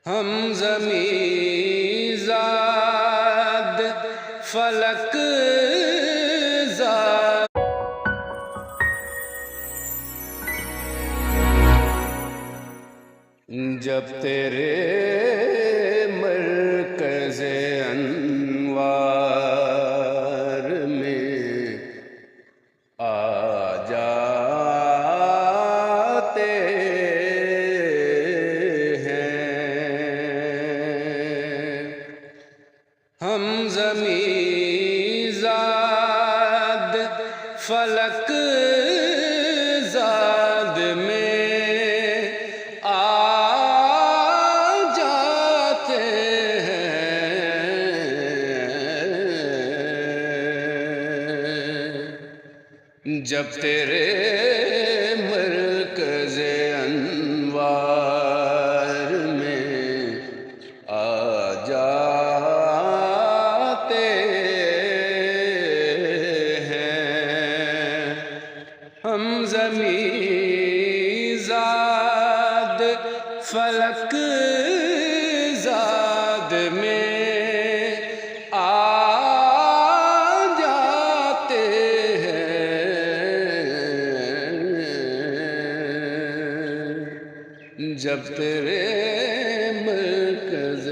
ہم زمیں زاد فلک زاد، جب تیرے مرکز انوار میں آ جاتے ہم زمیں زاد فلک زاد میں آ جاتے ہیں، جب تیرے مرکز انوار میں آ جاتے ہیں، ہم زمیں زاد فلک زاد میں آ جاتے ہیں، جب تیرے مرکز